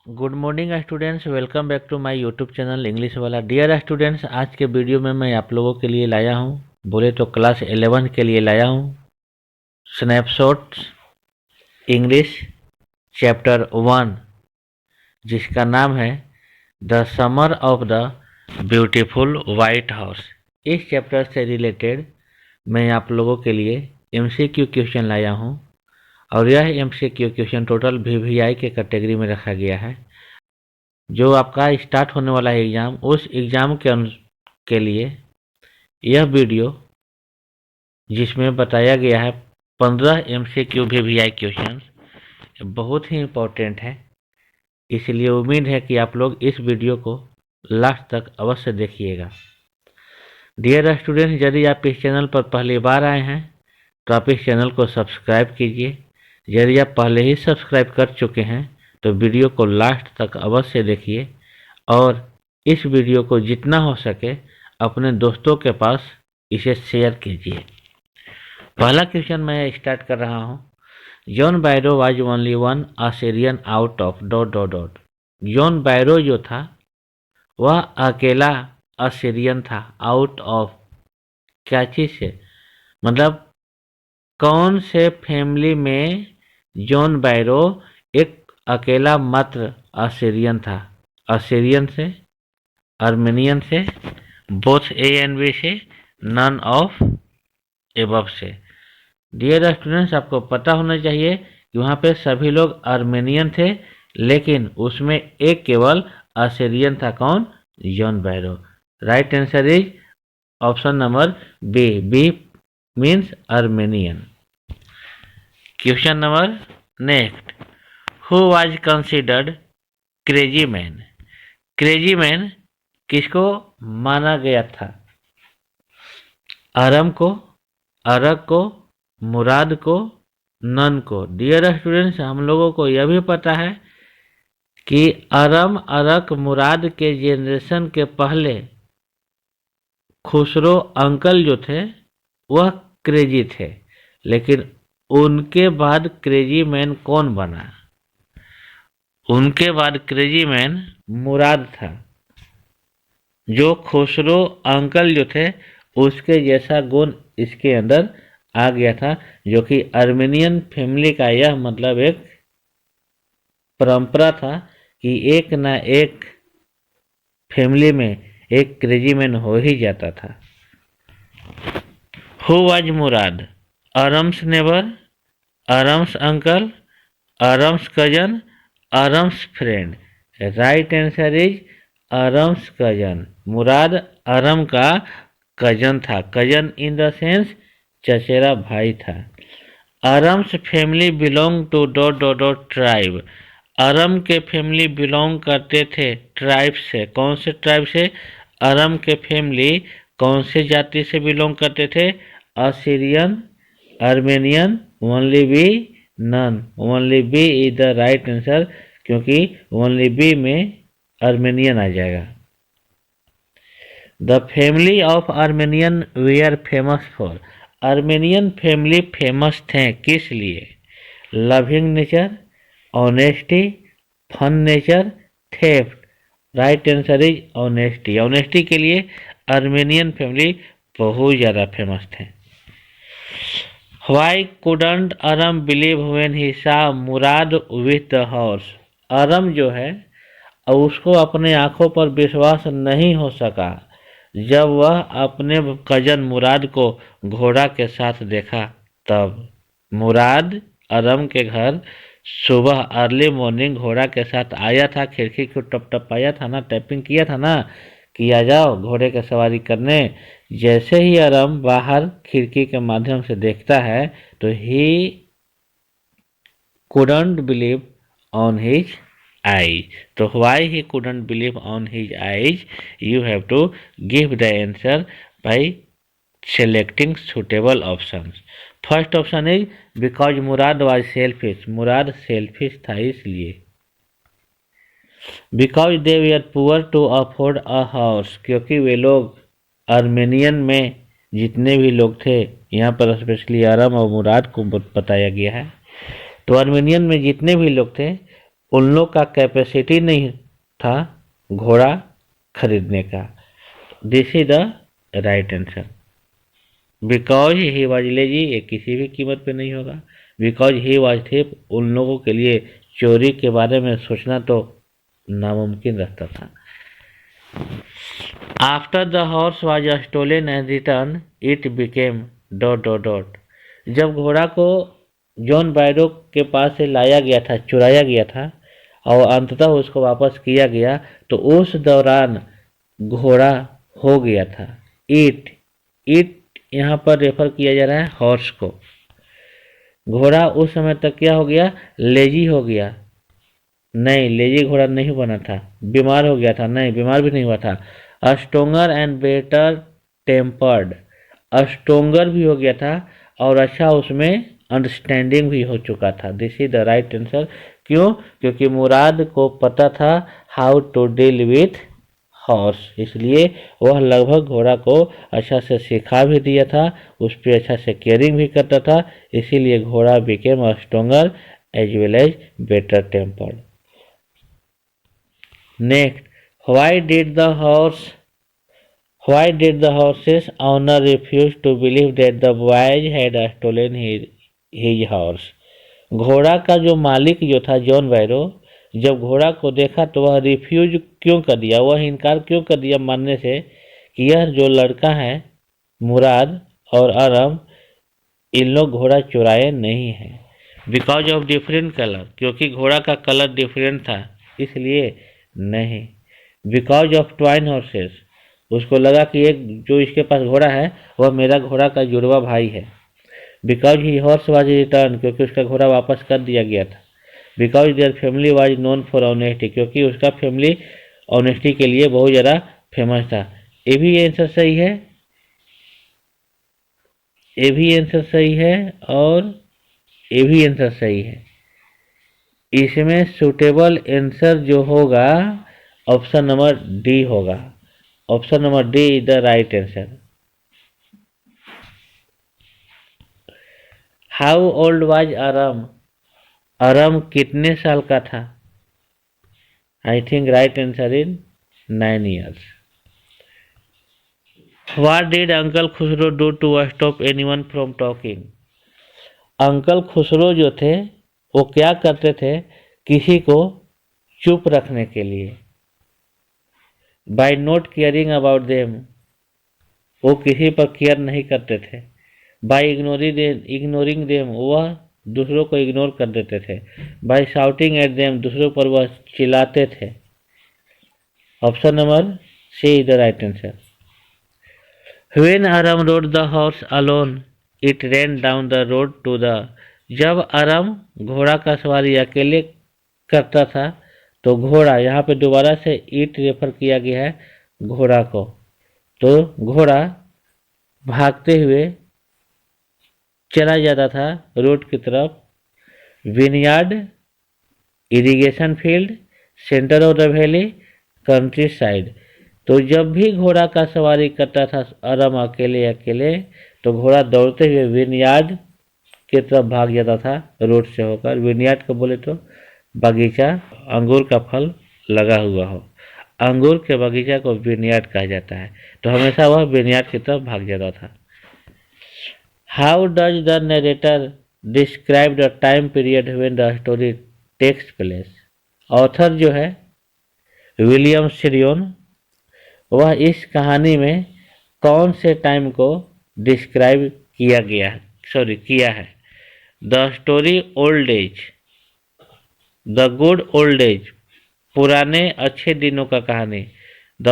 Good morning students, welcome back to my YouTube channel English वाला। Dear students, आज के video में मैं आप लोगों के लिए लाया हूँ, बोले तो क्लास 11 के लिए लाया हूँ स्नैपशॉट्स इंग्लिश चैप्टर 1, जिसका नाम है the summer of the beautiful white house. इस चैप्टर से रिलेटेड मैं आप लोगों के लिए MCQ क्वेश्चन लाया हूँ और यह MCQ क्वेश्चन टोटल VVI के कैटेगरी में रखा गया है। जो आपका स्टार्ट होने वाला है एग्ज़ाम, उस एग्ज़ाम के लिए यह वीडियो, जिसमें बताया गया है 15 MCQ VVI क्वेश्चन, बहुत ही इम्पोर्टेंट है। इसलिए उम्मीद है कि आप लोग इस वीडियो को लास्ट तक अवश्य देखिएगा। डियर स्टूडेंट्स, यदि आप इस चैनल पर पहली बार आए हैं तो आप इस चैनल को सब्सक्राइब कीजिए। यदि आप पहले ही सब्सक्राइब कर चुके हैं तो वीडियो को लास्ट तक अवश्य देखिए और इस वीडियो को जितना हो सके अपने दोस्तों के पास इसे शेयर कीजिए। पहला क्वेश्चन मैं स्टार्ट कर रहा हूँ। John Byro was only one Assyrian out of dot dot dot. John Byro जो था वह अकेला असीरियन था, आउट ऑफ क्या चीज़ से, मतलब कौन से फैमिली में जॉन बायरो एक अकेला मात्र असीरियन था। असीरियन से, आर्मेनियन से, बोथ ए एंड बी से, नन ऑफ एबव से। डियर स्टूडेंट्स, आपको पता होना चाहिए कि वहाँ पे सभी लोग आर्मेनियन थे, लेकिन उसमें एक केवल असीरियन था। कौन? John Byro. Right answer is option number B. B means Armenian. Question number next, who was considered crazy man. Crazy man किसको माना गया था? अरम को, अरक को, मुराद को, नन को। डियर स्टूडेंट्स, हम लोगों को यह भी पता है कि अरम, अरक, मुराद के जनरेशन के पहले खुसरो अंकल जो थे वह क्रेजी थे, लेकिन उनके बाद क्रेजी मैन कौन बना? उनके बाद क्रेजी मैन मुराद था। जो खुसरो अंकल जो थे उसके जैसा गुण इसके अंदर आ गया था, जो कि आर्मेनियन फैमिली का यह मतलब एक परंपरा था कि एक ना एक फैमिली में एक क्रेजी मैन हो ही जाता था। Who was Mourad? Aram's neighbour, Aram's uncle, Aram's cousin, Aram's friend. Right answer is Aram's cousin. Mourad Aram का कजन था। कजन इन द सेंस चचेरा भाई था। Aram's family belong to dot dot dot tribe. Aram के family belong करते थे tribe से। कौन से ट्राइब से? अरम के फैमिली कौन से जाति से बिलोंग करते थे? Assyrian, Armenian, only B, none. Only B is the right answer, क्योंकि ओनली बी में आर्मेनियन आ जाएगा। The family of Armenian we are famous for. Armenian family famous थे किस लिए? Loving nature, honesty, fun nature, theft. Right answer is honesty. Honesty के लिए Armenian family बहुत ज़्यादा फेमस थे। Why couldn't Aram believe when he saw Murad with the horse? अरम जो है उसको अपने आंखों पर विश्वास नहीं हो सका जब वह अपने कजन मुराद को घोड़ा के साथ देखा। तब मुराद अरम के घर सुबह अर्ली मॉर्निंग घोड़ा के साथ आया था, खिड़की को टपटपाया था ना, टैपिंग किया था ना कि आ जाओ घोड़े की सवारी करने। जैसे ही अरम बाहर खिड़की के माध्यम से देखता है तो ही couldn't believe on his eyes. तो why he couldn't believe on his eyes? You have to give the answer by selecting suitable options. First option is because Murad was selfish. Murad selfish था इसलिए। Because they were poor to afford a house, क्योंकि वे लोग Armenian में जितने भी लोग थे, यहाँ पर स्पेशली अरम और मुराद को बताया गया है, तो आर्मेनियन में जितने भी लोग थे उन लोग का कैपेसिटी नहीं था घोड़ा खरीदने का। This is the right answer. Because he was lazy, ये किसी भी कीमत पे नहीं होगा। बिकॉज ही वॉज थिप, उन लोगों के लिए चोरी के बारे में सोचना तो नामुमकिन रहता था। After the horse was stolen and return it became dot dot dot. जब घोड़ा को जॉन बायरो के पास से लाया गया था, चुराया गया था और अंततः उसको वापस किया गया, तो उस दौरान घोड़ा हो गया था इट। इट यहाँ पर रेफर किया जा रहा है हॉर्स को। घोड़ा उस समय तक क्या हो गया? लेजी हो गया। नहीं, लेजी घोड़ा नहीं बना था। बीमार हो गया था? नहीं, बीमार भी नहीं हुआ था। Stronger and better tempered, stronger भी हो गया था और अच्छा उसमें अंडरस्टैंडिंग भी हो चुका था। This is the right answer. क्यों? क्योंकि मुराद को पता था how to deal with horse, इसलिए वह लगभग घोड़ा को अच्छा से सिखा भी दिया था, उस पर अच्छा से केयरिंग भी करता था, इसीलिए घोड़ा became stronger as well as better tempered. Next, why did the horse Why did the horse's owner refuse to believe that the boys had stolen his horse? घोड़ा का जो मालिक जो था जॉन बैरो, जब घोड़ा को देखा तो वह रिफ्यूज क्यों कर दिया, वह इनकार क्यों कर दिया मानने से कि यह जो लड़का है मुराद और अरम, इन लोग घोड़ा चुराए नहीं है। बिकॉज ऑफ डिफरेंट कलर, क्योंकि घोड़ा का कलर डिफरेंट था इसलिए नहीं। बिकॉज ऑफ ट्वाइन हॉर्सेस, उसको लगा कि एक जो इसके पास घोड़ा है वह मेरा घोड़ा का जुड़वा भाई है। Because he horse was written, क्योंकि उसका घोड़ा वापस कर दिया गया था। Because their family was known for honesty, क्योंकि उसका फैमिली ऑनेस्टी के लिए बहुत ज़्यादा फेमस था। ये भी आंसर सही है, ये भी आंसर सही है और ये भी आंसर सही है। इसमें सुटेबल आंसर जो होगा ऑप्शन नंबर डी होगा। Option number D is the right answer. How old was Aram, Aram कितने साल का था? I think right answer is 9 years। What did uncle Khosrove do to stop anyone from talking? Uncle Khosrove जो थे वो क्या करते थे किसी को चुप रखने के लिए? By not caring about them, वो किसी पर केयर नहीं करते थे। बाय इग्नोरिंग देम, वह दूसरों को इग्नोर कर देते थे। बाय शाउटिंग एट देम, दूसरों पर वह चिल्लाते थे। Option number C is the right answer. When Aram rode the horse alone it ran down the road to the, जब अरम घोड़ा का सवारी अकेले करता था तो घोड़ा, यहाँ पे दोबारा से ईट रेफर किया गया है घोड़ा को, तो घोड़ा भागते हुए चला जाता था रोड की तरफ। Vineyard, irrigation field, centre of the valley, country side. तो जब भी घोड़ा का सवारी करता था अरम अकेले अकेले, तो घोड़ा दौड़ते हुए विनयार्ड की तरफ भाग जाता था रोड से होकर। विनयार्ड को बोले तो बगीचा, अंगूर का फल लगा हुआ हो, अंगूर के बगीचा को विनयार्ड कहा जाता है, तो हमेशा वह विनयार्ड की तरफ भाग जाता था। How does the narrator describe the time period when the story takes place? Author जो है विलियम शेरियन, वह इस कहानी में कौन से टाइम को डिस्क्राइब किया है? The story old age, the good old age, पुराने अच्छे दिनों का कहानी, the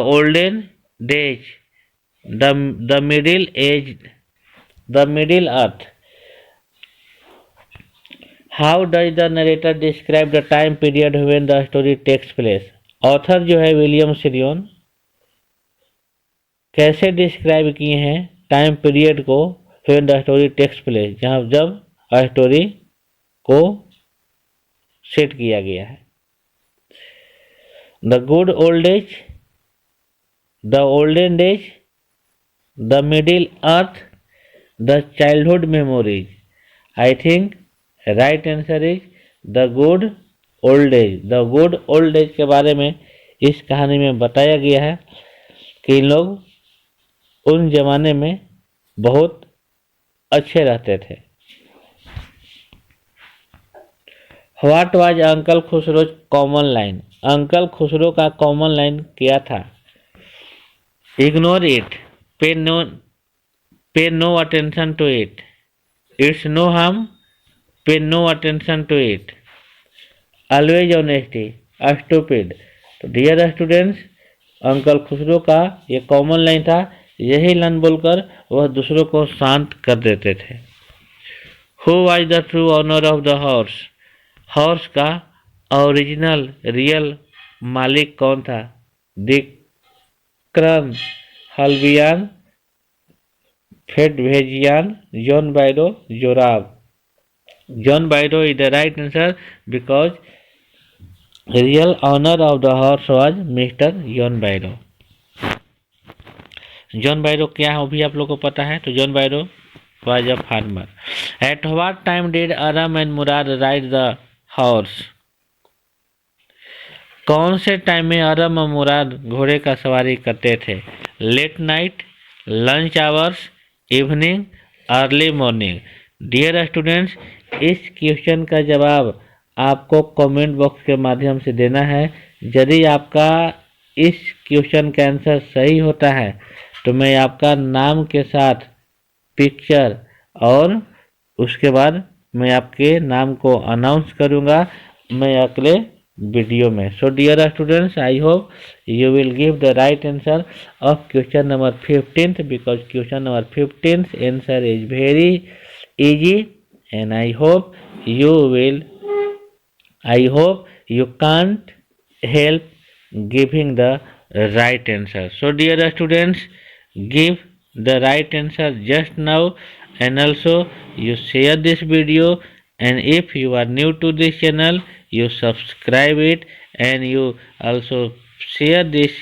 olden days, the middle age, the middle earth. How does the narrator describe the time period when the story takes place? Author जो है William Saroyan कैसे describe किए हैं टाइम पीरियड को when the story takes place, जहाँ जब story को set किया गया है? The good old age, the olden days, the middle earth, the childhood memories. I think right answer is the good old age. The good old as के बारे में इस कहानी में बताया गया है कि लोग उन जमाने में बहुत अच्छे रहते थे। What was uncle Khosrove common line. Uncle Khosrove का कॉमन लाइन क्या था? Ignore it, pay no attention to it, it's no harm, pay no attention to it, always honesty, stupid. तो डियर स्टूडेंट्स, अंकल खुसरो का ये common line था। यही line बोलकर वह दूसरों को शांत कर देते थे। Who was the true owner of the horse. Horse का ओरिजिनल रियल मालिक कौन था? Dikran, Halabian, Fetvajian, John Byro, Zorab. John Bairo is the right answer because real owner of the horse was Mr. John Bairo. John Byro क्या है वो भी आप लोग को पता है। तो John बायरो was a farmer. At what time did Aram and Murad ride the horse? कौन से टाइम में अरम और मुराद घोड़े का सवारी करते थे? Late night, lunch hours, evening, early morning. Dear students, इस क्वेश्चन का जवाब आपको कमेंट बॉक्स के माध्यम से देना है। यदि आपका इस क्वेश्चन का आंसर सही होता है तो मैं आपका नाम के साथ पिक्चर और उसके बाद मैं आपके नाम को अनाउंस करूंगा मैं अगले वीडियो में। So dear students, I hope you will give the right answer of question number 15th because question number 15th answer is very easy and I hope you can't help giving the right answer. So dear students, give the right answer just now and also you share this video, and if you are new to this channel you subscribe it and you also share this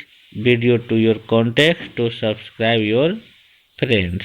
video to your contacts to subscribe your friends.